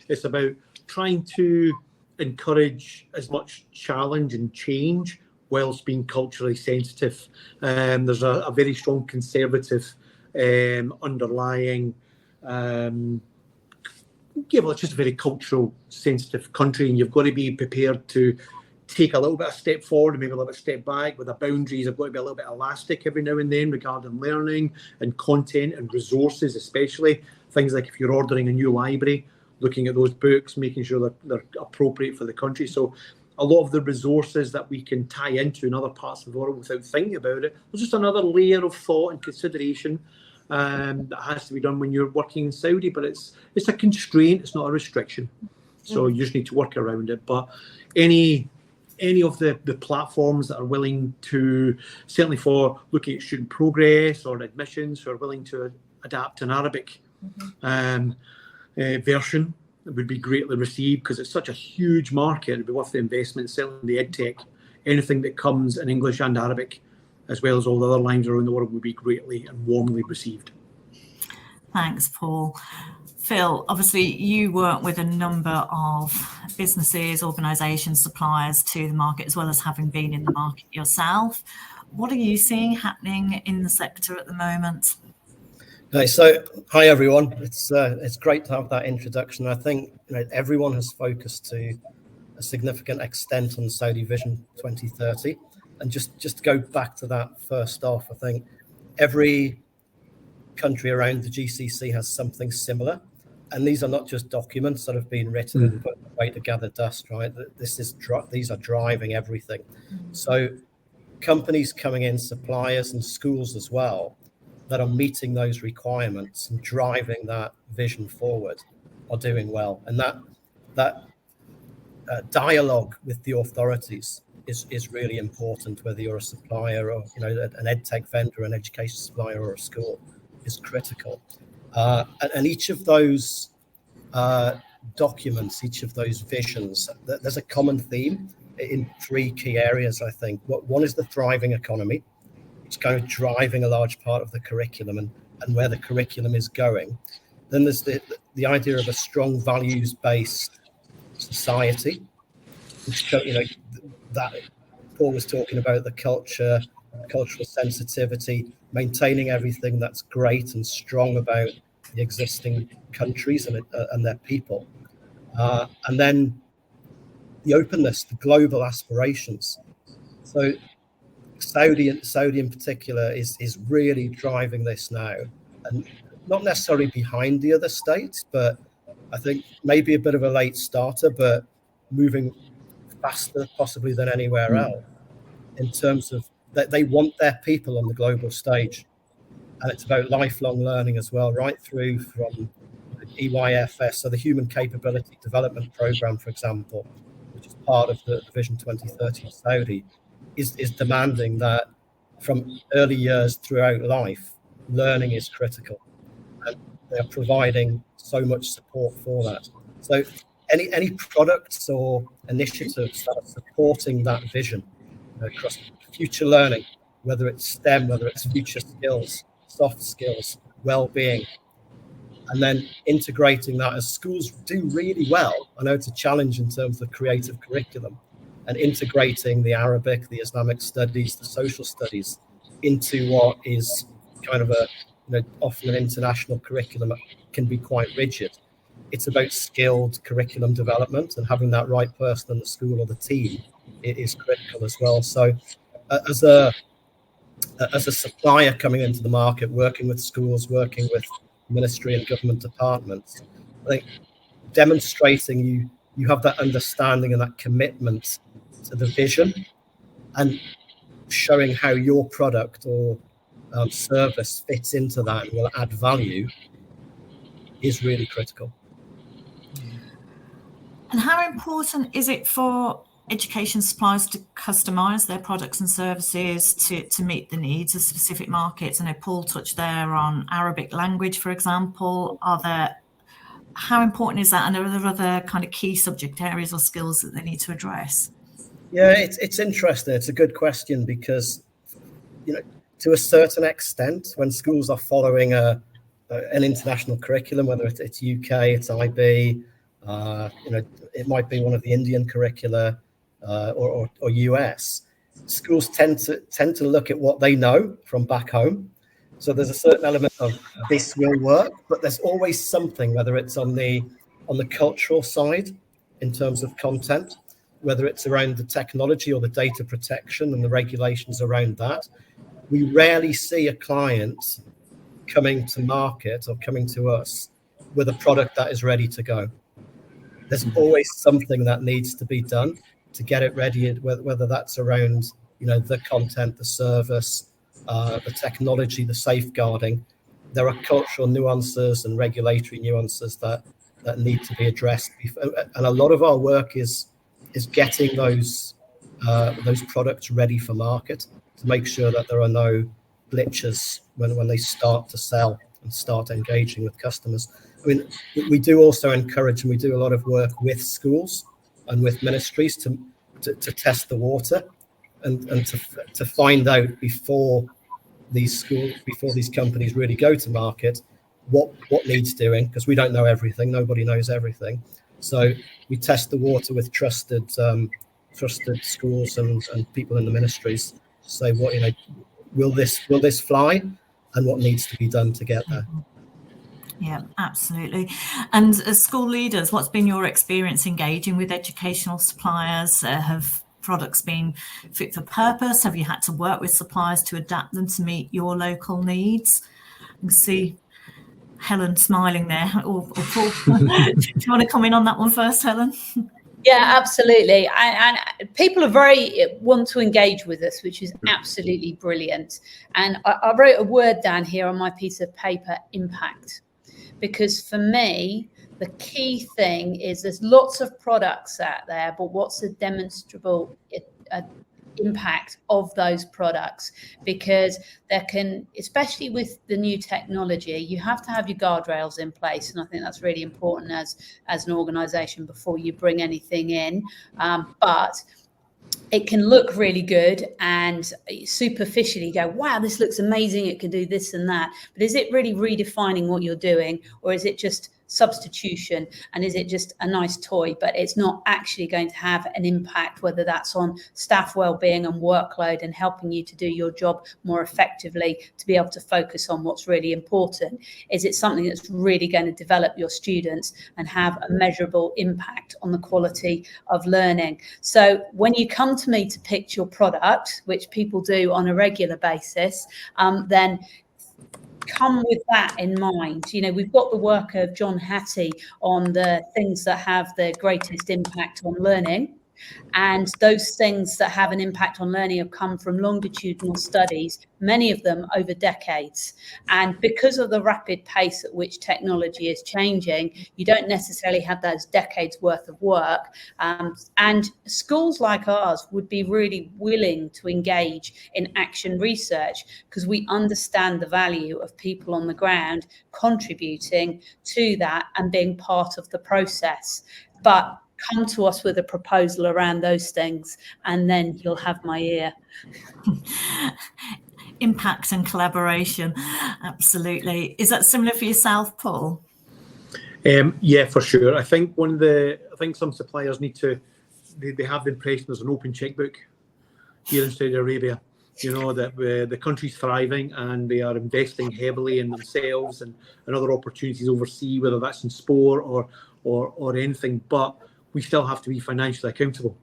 it's about trying to encourage as much challenge and change whilst being culturally sensitive. There's a very strong conservative underlying, it's just a very cultural sensitive country, and you've got to be prepared to take a little bit of step forward and maybe a little bit of step back, with the boundaries have got to be a little bit elastic every now and then regarding learning and content and resources, especially things like if you're ordering a new library, looking at those books, making sure that they're appropriate for the country. So a lot of the resources that we can tie into in other parts of the world without thinking about it, there's just another layer of thought and consideration that has to be done when you're working in Saudi, but it's a constraint, it's not a restriction. So you just need to work around it. But any of the platforms that are willing to, certainly for looking at student progress or admissions, who are willing to adapt an Arabic version, it would be greatly received, because it's such a huge market. It'd be worth the investment, certainly in the edtech. Anything that comes in English and Arabic, as well as all the other languages around the world, would be greatly and warmly received. Thanks, Paul. Phil, obviously you work with a number of businesses, organisations, suppliers to the market, as well as having been in the market yourself. What are you seeing happening in the sector at the moment? Okay, so hi everyone. It's great to have that introduction. I think everyone has focused to a significant extent on Saudi Vision 2030, and just to go back to that first off, I think every country around the GCC has something similar, and these are not just documents that have been written and put away to gather dust, right? These are driving everything. So companies coming in, suppliers and schools as well, that are meeting those requirements and driving that vision forward are doing well. And that dialogue with the authorities is really important, whether you're a supplier or an edtech vendor, an education supplier, or a school, is critical. And each of those documents, each of those visions, there's a common theme in three key areas, I think. One is the thriving economy. It's kind of driving a large part of the curriculum and where the curriculum is going. Then there's the idea of a strong values-based society, which, that Paul was talking about, the cultural sensitivity, maintaining everything that's great and strong about the existing countries and their people. And then the openness, the global aspirations. So Saudi in particular is really driving this now, and not necessarily behind the other states, but I think maybe a bit of a late starter, but moving faster possibly than anywhere else in terms of that they want their people on the global stage. And it's about lifelong learning as well, right through from EYFS, so the Human Capability Development Program, for example, which is part of the Vision 2030 of Saudi, is demanding that from early years throughout life, learning is critical. And they're providing so much support for that. So any products or initiatives that are supporting that vision across future learning, whether it's STEM, whether it's future skills, soft skills, well-being, and then integrating that as schools do really well. I know it's a challenge in terms of creative curriculum, and integrating the Arabic, the Islamic studies, the social studies into what is kind of often an international curriculum that can be quite rigid. It's about skilled curriculum development, and having that right person in the school or the team is critical as well. So as a supplier coming into the market, working with schools, working with ministry and government departments, I think demonstrating you have that understanding and that commitment to the vision, and showing how your product or service fits into that and will add value is really critical. And how important is it for education suppliers to customise their products and services to meet the needs of specific markets? I know Paul touched there on Arabic language, for example. How important is that? And are there other kind of key subject areas or skills that they need to address? Yeah, it's interesting. It's a good question because, to a certain extent, when schools are following an international curriculum, whether it's UK, it's IB, it might be one of the Indian curricula or US, schools tend to look at what they know from back home. So there's a certain element of this will work, but there's always something, whether it's on the cultural side in terms of content, whether it's around the technology or the data protection and the regulations around that. We rarely see a client coming to market or coming to us with a product that is ready to go. There's always something that needs to be done to get it ready, whether that's around the content, the service, the technology, the safeguarding. There are cultural nuances and regulatory nuances that need to be addressed, and a lot of our work is getting those products ready for market to make sure that there are no glitches when they start to sell and start engaging with customers. I mean, we do also encourage, and we do a lot of work with schools and with ministries to test the water and to find out before these companies really go to market what needs doing, because we don't know everything. Nobody knows everything. So we test the water with trusted schools and people in the ministries say what, will this fly, and what needs to be done to get there. Yeah, absolutely. And as school leaders, what's been your experience engaging with educational suppliers? Have products been fit for purpose? Have you had to work with suppliers to adapt them to meet your local needs? I can see Helen smiling there, or Paul. Do you want to come in on that one first, Helen? Yeah, absolutely. And people are want to engage with us, which is absolutely brilliant. And I wrote a word down here on my piece of paper, impact. Because for me, the key thing is there's lots of products out there, but what's the demonstrable impact of those products? Because there can, especially with the new technology, you have to have your guardrails in place. And I think that's really important as an organisation before you bring anything in. But it can look really good and superficially go, wow, this looks amazing. It can do this and that. But is it really redefining what you're doing, or is it just substitution? And is it just a nice toy, but it's not actually going to have an impact, whether that's on staff well-being and workload and helping you to do your job more effectively, to be able to focus on what's really important? Is it something that's really going to develop your students and have a measurable impact on the quality of learning? So when you come to me to pitch your product, which people do on a regular basis, then come with that in mind. We've got the work of John Hattie on the things that have the greatest impact on learning. And those things that have an impact on learning have come from longitudinal studies, many of them over decades. And because of the rapid pace at which technology is changing, you don't necessarily have those decades worth of work. And schools like ours would be really willing to engage in action research, because we understand the value of people on the ground contributing to that and being part of the process. But come to us with a proposal around those things, and then you'll have my ear. Impact and collaboration, absolutely. Is that similar for yourself, Paul? Yeah, for sure. I think some suppliers need to. They have the impression there's an open checkbook here in Saudi Arabia. That the country's thriving and they are investing heavily in themselves and other opportunities overseas, whether that's in sport or anything. But we still have to be financially accountable,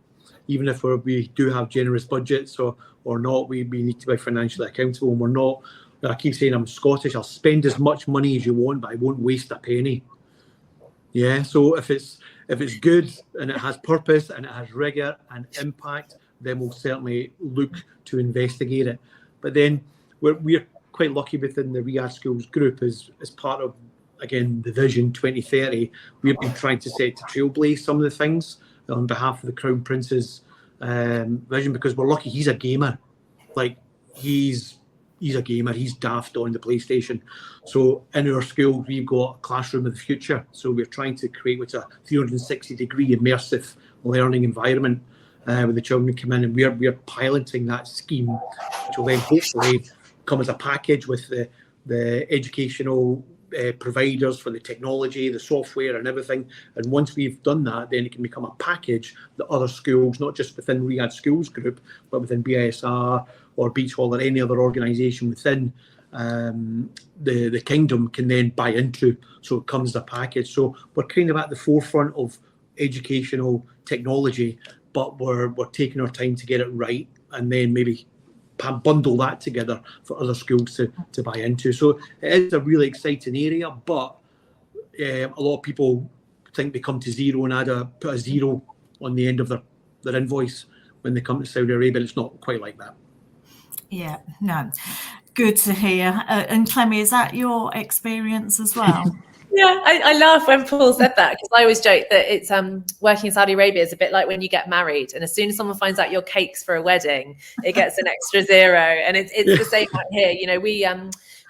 even if we do have generous budgets or not. We need to be financially accountable, and we're not. I keep saying I'm Scottish. I'll spend as much money as you want, but I won't waste a penny. Yeah. So if it's good and it has purpose and it has rigor and impact, then we'll certainly look to investigate it. But then we're quite lucky within the Riyadh Schools group as part of, again, the Vision 2030, we've been trying to trailblaze some of the things on behalf of the Crown Prince's vision, because we're lucky he's a gamer. Like, he's a gamer, he's daft on the PlayStation. So in our school, we've got a classroom of the future. So we're trying to create what's a 360-degree immersive learning environment where the children come in, and we're piloting that scheme, which will then hopefully come as a package with the educational providers for the technology, the software and everything. And once we've done that, then it can become a package that other schools, not just within Riyadh Schools Group, but within BISR or Beech or any other organisation within the kingdom can then buy into. So it comes as a package. So we're kind of at the forefront of educational technology, but we're taking our time to get it right, and then maybe bundle that together for other schools to buy into. So it is a really exciting area, but a lot of people think they come to zero and put a zero on the end of their invoice when they come to Saudi Arabia. It's not quite like that. Yeah, no, good to hear. And Clemmie, is that your experience as well? Yeah, I laugh when Paul said that, because I always joke that it's working in Saudi Arabia is a bit like when you get married, and as soon as someone finds out your cakes for a wedding, it gets an extra zero. And it's the same right here. We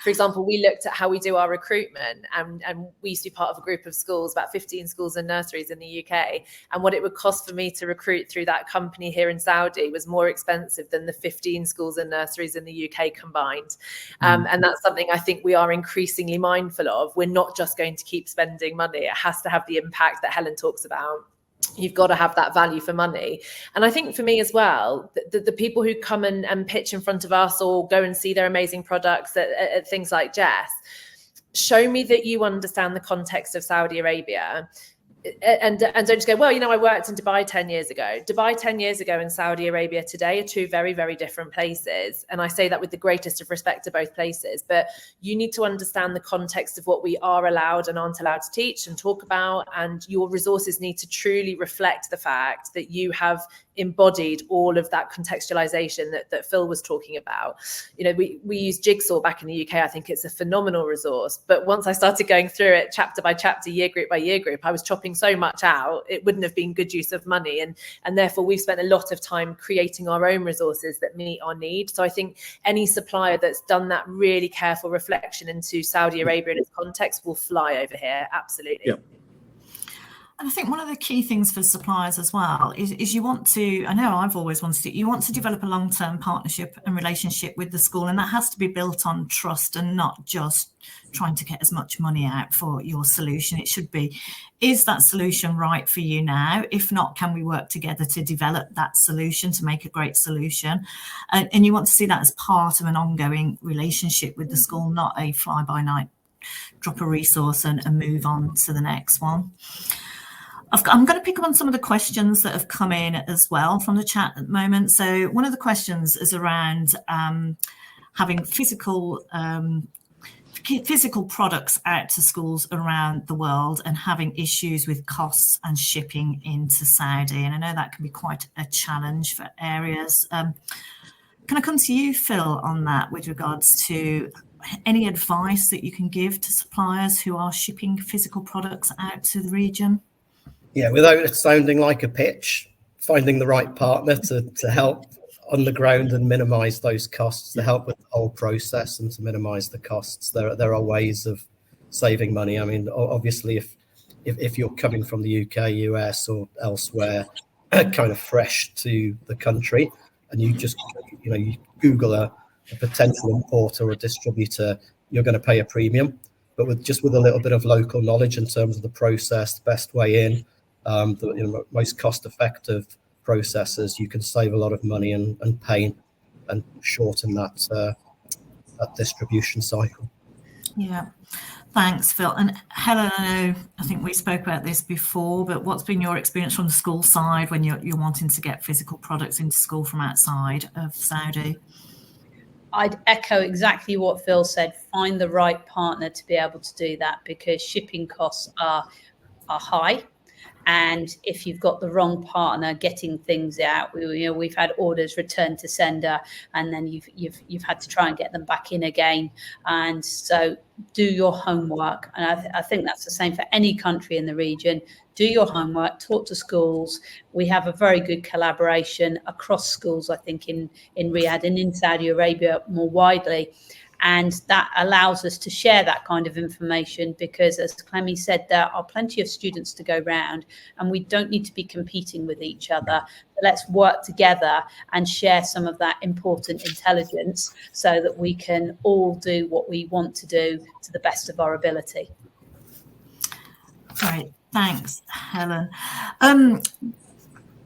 for example, we looked at how we do our recruitment, and we used to be part of a group of schools, about 15 schools and nurseries in the UK. And what it would cost for me to recruit through that company here in Saudi was more expensive than the 15 schools and nurseries in the UK combined. And that's something I think we are increasingly mindful of. We're not just going to keep spending money. It has to have the impact that Helen talks about. You've got to have that value for money. And I think for me as well, the people who come and pitch in front of us or go and see their amazing products at things like GESS, show me that you understand the context of Saudi Arabia. And don't just go, well, I worked in Dubai 10 years ago. Dubai 10 years ago and Saudi Arabia today are two very, very different places. And I say that with the greatest of respect to both places. But you need to understand the context of what we are allowed and aren't allowed to teach and talk about. And your resources need to truly reflect the fact that you have embodied all of that contextualization that Phil was talking about. We use Jigsaw back in the UK. I think it's a phenomenal resource. But once I started going through it chapter by chapter, year group by year group, I was chopping so much out, it wouldn't have been good use of money. And therefore, we've spent a lot of time creating our own resources that meet our need. So I think any supplier that's done that really careful reflection into Saudi Arabia and its context will fly over here. Absolutely. Yeah. And I think one of the key things for suppliers as well is you want to, I know I've always wanted it, you want to develop a long-term partnership and relationship with the school, and that has to be built on trust and not just trying to get as much money out for your solution. It should be, is that solution right for you now? If not, can we work together to develop that solution to make a great solution? And you want to see that as part of an ongoing relationship with the school, not a fly-by-night, drop a resource and move on to the next one. I'm going to pick up on some of the questions that have come in as well from the chat at the moment. So one of the questions is around having physical products out to schools around the world and having issues with costs and shipping into Saudi. And I know that can be quite a challenge for areas. Can I come to you, Phil, on that with regards to any advice that you can give to suppliers who are shipping physical products out to the region? Yeah, without it sounding like a pitch, finding the right partner to help on the ground and minimise those costs, to help with the whole process and to minimise the costs. There are ways of saving money. I mean, obviously, if you're coming from the UK, US, or elsewhere, kind of fresh to the country, and you just you Google a potential importer or a distributor, you're going to pay a premium. But with a little bit of local knowledge in terms of the process, the best way in, the most cost-effective processes, you can save a lot of money and pain and shorten that distribution cycle. Yeah, thanks, Phil. And Helen, I think we spoke about this before, but what's been your experience from the school side when you're wanting to get physical products into school from outside of Saudi? I'd echo exactly what Phil said. Find the right partner to be able to do that, because shipping costs are high. And if you've got the wrong partner getting things out, we've had orders returned to sender, and then you've had to try and get them back in again. And so do your homework. And I think that's the same for any country in the region. Do your homework, talk to schools. We have a very good collaboration across schools, I think, in Riyadh and in Saudi Arabia more widely. And that allows us to share that kind of information, because, as Clemmie said, there are plenty of students to go round, and we don't need to be competing with each other. Let's work together and share some of that important intelligence so that we can all do what we want to do to the best of our ability. Great, thanks, Helen.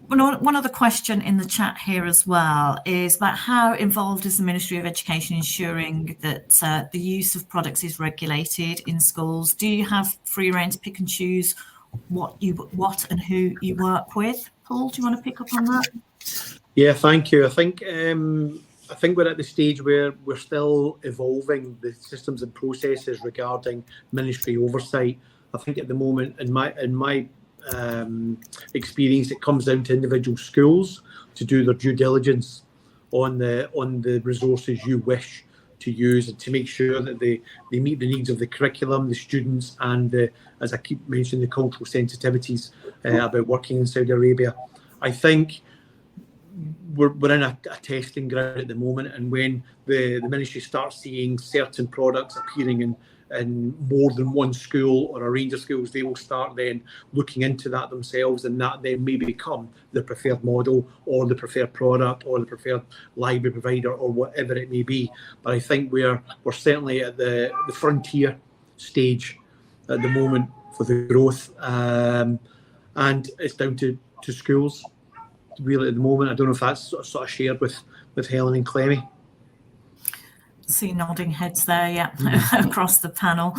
One other question in the chat here as well is about how involved is the Ministry of Education ensuring that the use of products is regulated in schools? Do you have free rein to pick and choose what and who you work with? Paul, do you want to pick up on that? Yeah, thank you. I think we're at the stage where we're still evolving the systems and processes regarding ministry oversight. I think at the moment, in my experience, it comes down to individual schools to do their due diligence on the resources you wish to use, and to make sure that they meet the needs of the curriculum, the students, and as I keep mentioning, the cultural sensitivities about working in Saudi Arabia. I think we're in a testing ground at the moment, and when the ministry starts seeing certain products appearing in more than one school or a range of schools, they will start then looking into that themselves, and that then may become the preferred model or the preferred product or the preferred library provider or whatever it may be. But I think we're certainly at the frontier stage at the moment for the growth. and it's down to schools really at the moment. I don't know if that's sort of shared with Helen and Clemmie. See nodding heads there, yeah, across the panel.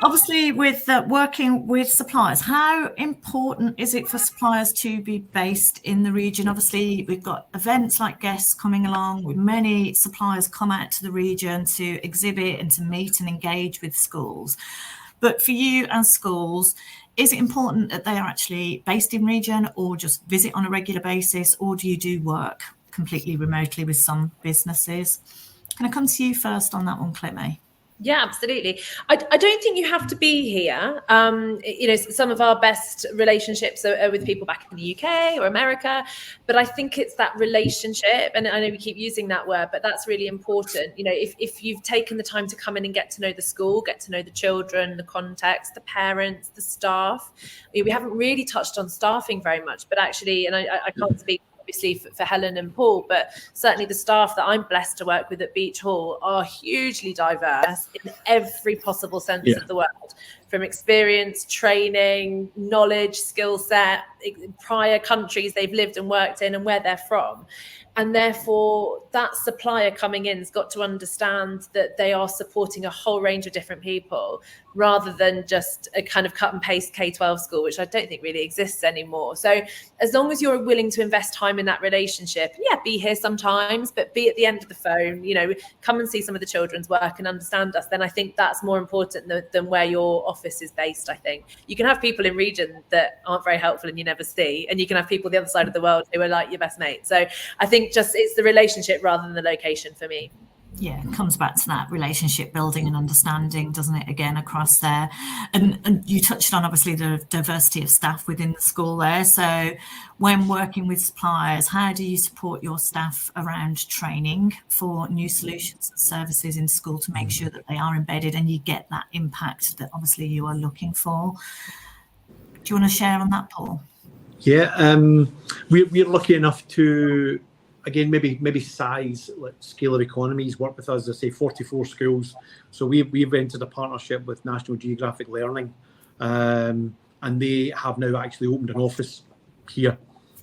Obviously, with working with suppliers, how important is it for suppliers to be based in the region? Obviously, we've got events like GESS coming along, with many suppliers come out to the region to exhibit and to meet and engage with schools. But for you as schools, is it important that they are actually based in region or just visit on a regular basis, or do you do work completely remotely with some businesses? Can I come to you first on that one, Clemmie? Yeah, absolutely. I don't think you have to be here. Some of our best relationships are with people back in the UK or America, but I think it's that relationship, and I know we keep using that word, but that's really important. If you've taken the time to come in and get to know the school, get to know the children, the context, the parents, the staff. We haven't really touched on staffing very much, but actually, and I can't speak obviously for Helen and Paul, but certainly the staff that I'm blessed to work with at Beech Hall are hugely diverse in every possible sense of the word, from experience, training, knowledge, skill set, prior countries they've lived and worked in, and where they're from. And therefore, that supplier coming in has got to understand that they are supporting a whole range of different people, rather than just a kind of cut and paste K-12 school, which I don't think really exists anymore. So as long as you're willing to invest time in that relationship, be here sometimes, but be at the end of the phone, come and see some of the children's work and understand us, then I think that's more important than where your office is based. I think you can have people in region that aren't very helpful and you never see, and you can have people the other side of the world who are like your best mate. So I think it's the relationship rather than the location for me. Yeah, it comes back to that relationship building and understanding, doesn't it, again, across there. And you touched on, obviously, the diversity of staff within the school there. So when working with suppliers, how do you support your staff around training for new solutions and services in school to make sure that they are embedded and you get that impact that obviously you are looking for? Do you want to share on that, Paul? Yeah, we're lucky enough to, again, maybe size, like scale of economies, work with us. I say 44 schools. So we've entered a partnership with National Geographic Learning, and they have now actually opened an office here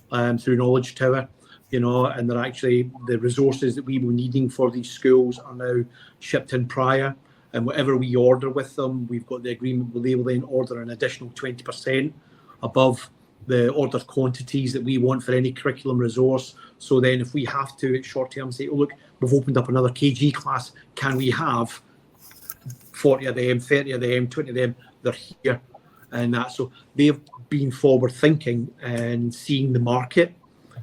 through Knowledge Tower, and they're actually, the resources that we were needing for these schools are now shipped in prior. And whatever we order with them, we've got the agreement where they will then order an additional 20% above the ordered quantities that we want for any curriculum resource. So then if we have to at short term say, oh look, we've opened up another KG class, can we have 40 of them, 30 of them, 20 of them? They're here. And that, so they've been forward thinking and seeing the market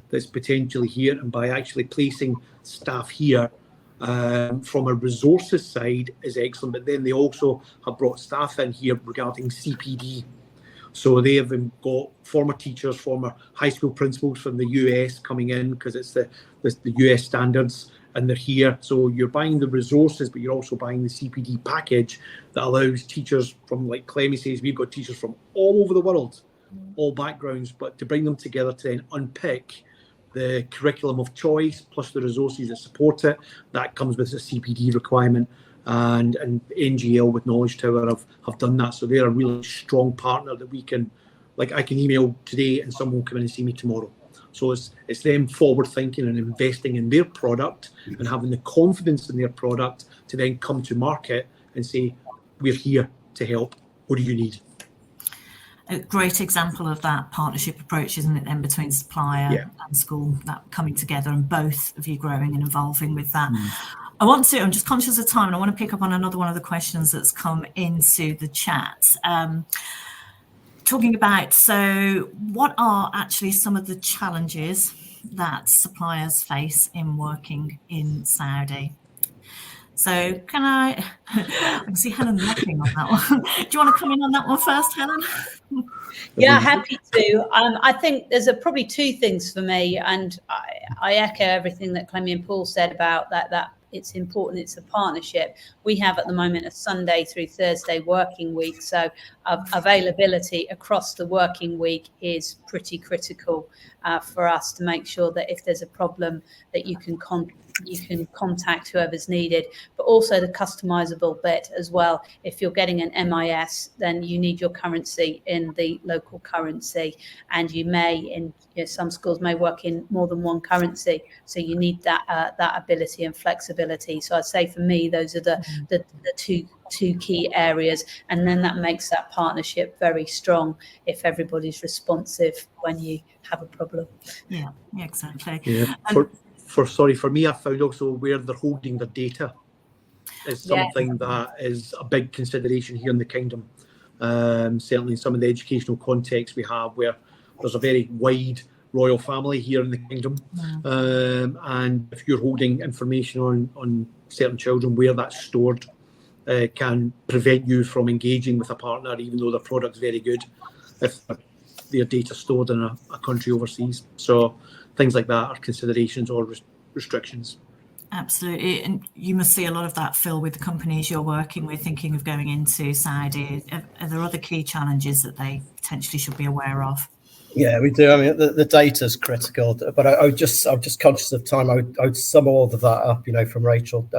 that's potentially here, and by actually placing staff here from a resources side is excellent. But then they also have brought staff in here regarding CPD. So they have got former teachers, former high school principals from the US coming in, because it's the US standards, and they're here. So you're buying the resources, but you're also buying the CPD package that allows teachers from, like Clemmie says, we've got teachers from all over the world, all backgrounds, but to bring them together to then unpick the curriculum of choice plus the resources that support it, that comes with a CPD requirement. And NGL with Knowledge Tower have done that. So they're a really strong partner that we can, like, I can email today and someone will come in and see me tomorrow. So it's them forward thinking and investing in their product and having the confidence in their product to then come to market and say, we're here to help. What do you need? A great example of that partnership approach, isn't it, then, between supplier and school, that coming together and both of you growing and evolving with that. I'm just conscious of time, and I want to pick up on another one of the questions that's come into the chat. Talking about, so what are actually some of the challenges that suppliers face in working in Saudi? So I can see Helen laughing on that one. Do you want to come in on that one first, Helen? Yeah, happy to. I think there's probably two things for me, and I echo everything that Clemmie and Paul said about that it's important, it's a partnership. We have at the moment a Sunday through Thursday working week, so availability across the working week is pretty critical for us to make sure that if there's a problem that you can you can contact whoever's needed, but also the customizable bit as well. If you're getting an MIS, then you need your currency in the local currency, and you may, some schools may work in more than one currency, so you need that ability and flexibility. So I'd say for me, those are the two key areas, and then that makes that partnership very strong if everybody's responsive when you have a problem. Yeah, exactly. Yeah. For me, I found also where they're holding their data is something that is a big consideration here in the kingdom. Certainly in some of the educational contexts we have, where there's a very wide royal family here in the kingdom, and if you're holding information on certain children, where that's stored can prevent you from engaging with a partner, even though the product's very good, if their data stored in a country overseas. So things like that are considerations or restrictions. Absolutely. And you must see a lot of that, Phil, with the companies you're working with, thinking of going into Saudi. Are there other key challenges that they potentially should be aware of? Yeah, we do. I mean, the data is critical, but I'm just conscious of time. I would sum all of that up, from Rachel.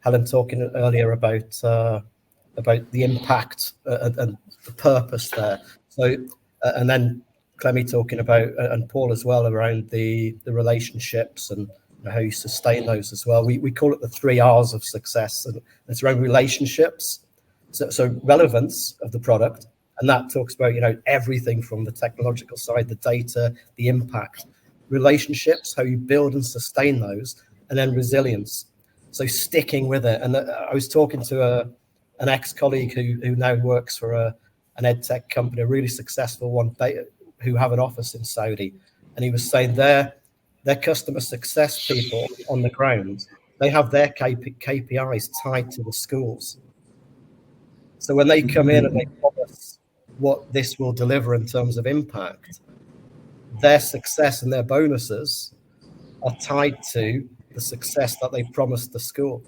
Helen talking earlier about the impact and the purpose there. So, and then Clemmie talking about, and Paul as well, around the relationships and how you sustain those as well. We call it the 3 R's of success, and it's around relationships. So relevance of the product, and that talks about everything from the technological side, the data, the impact, relationships, how you build and sustain those, and then resilience. So sticking with it. And I was talking to an ex-colleague who now works for an ed tech company, a really successful one, who have an office in Saudi, and he was saying their customer success people on the ground, they have their KPIs tied to the schools. So when they come in and they promise what this will deliver in terms of impact, their success and their bonuses are tied to the success that they promised the school,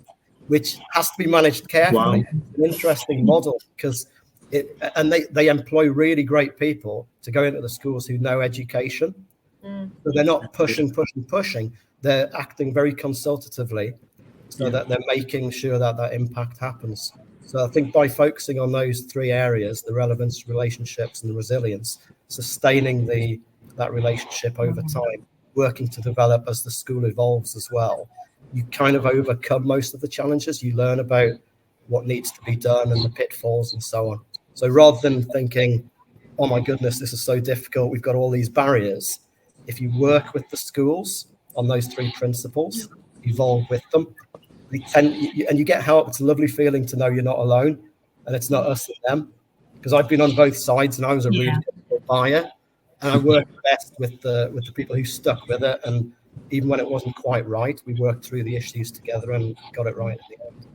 which has to be managed carefully. Wow. It's an interesting model because they employ really great people to go into the schools who know education. So they're not pushing. They're acting very consultatively so that they're making sure that impact happens. So I think by focusing on those 3 areas, the relevance, relationships, and the resilience, sustaining that relationship over time, working to develop as the school evolves as well, you kind of overcome most of the challenges. You learn about what needs to be done and the pitfalls and so on. So rather than thinking, oh my goodness, this is so difficult, we've got all these barriers, if you work with the schools on those 3 principles, evolve with them, and you get help. It's a lovely feeling to know you're not alone and it's not us and them, because I've been on both sides and I was a really difficult buyer, and I worked best with the people who stuck with it, and even when it wasn't quite right, we worked through the issues together and got it right at the end.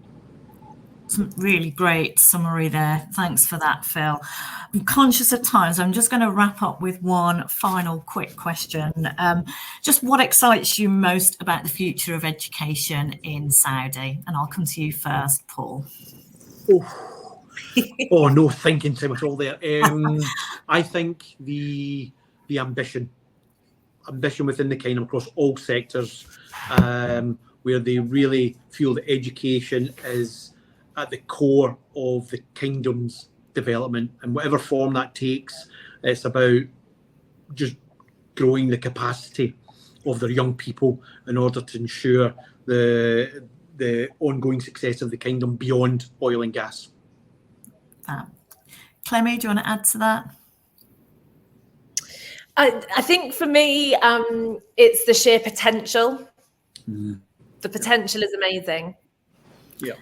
Some really great summary there. Thanks for that, Phil. I'm conscious of time, so I'm just going to wrap up with one final quick question. Just what excites you most about the future of education in Saudi? And I'll come to you first, Paul. Oh, no thinking too much all there. I think the ambition within the kingdom across all sectors, where they really feel that education is at the core of the kingdom's development, and whatever form that takes, it's about just growing the capacity of their young people in order to ensure the ongoing success of the kingdom beyond oil and gas. Clemmie, do you want to add to that? I think for me, it's the sheer potential. The potential is amazing. Yeah.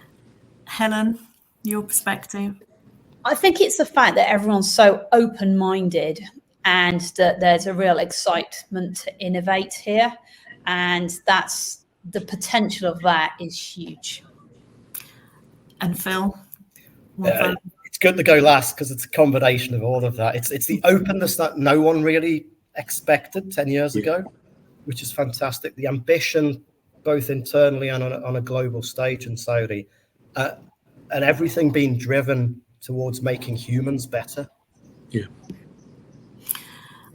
Helen, your perspective? I think it's the fact that everyone's so open-minded and that there's a real excitement to innovate here. And that's the potential of that is huge. And Phil? It's good to go last because it's a combination of all of that. It's the openness that no one really expected 10 years ago, which is fantastic. The ambition, both internally and on a global stage in Saudi, and everything being driven towards making humans better. Yeah.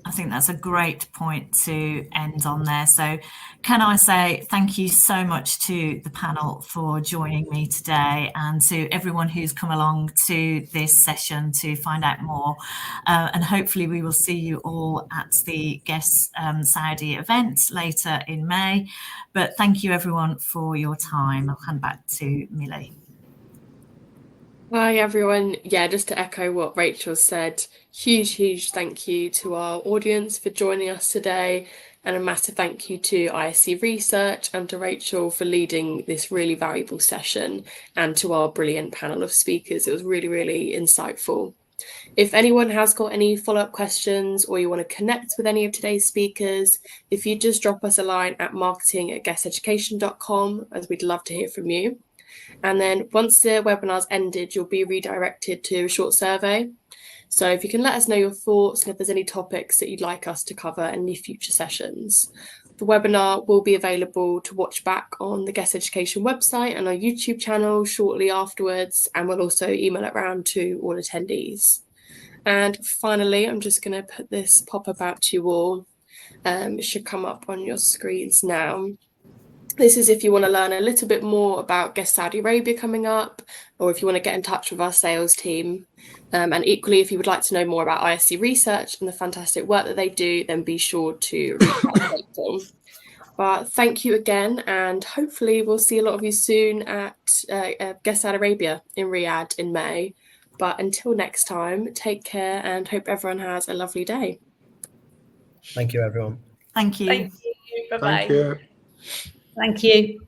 I think that's a great point to end on there. So can I say thank you so much to the panel for joining me today, and to everyone who's come along to this session to find out more. And hopefully we will see you all at the GESS Saudi event later in May. But thank you everyone for your time. I'll hand back to Millie. Hi everyone. Yeah, just to echo what Rachel said, huge thank you to our audience for joining us today, and a massive thank you to ISC Research and to Rachel for leading this really valuable session, and to our brilliant panel of speakers. It was really insightful. If anyone has got any follow-up questions, or you want to connect with any of today's speakers, if you just drop us a line at marketing@guesseducation.com, as we'd love to hear from you. And then once the webinar's ended, you'll be redirected to a short survey. So if you can let us know your thoughts and if there's any topics that you'd like us to cover in any future sessions. The webinar will be available to watch back on the GESS Education website and our YouTube channel shortly afterwards, and we'll also email it around to all attendees. And finally, I'm just going to put this pop-up out to you all. It should come up on your screens now. This is if you want to learn a little bit more about GESS Saudi Arabia coming up, or if you want to get in touch with our sales team. And equally, if you would like to know more about ISC Research and the fantastic work that they do, then be sure to reach out to them. But thank you again, and hopefully we'll see a lot of you soon at GESS Saudi Arabia in Riyadh in May. But until next time, take care and hope everyone has a lovely day. Thank you, everyone. Thank you. Thank you. Bye-bye. Thank you. Thank you.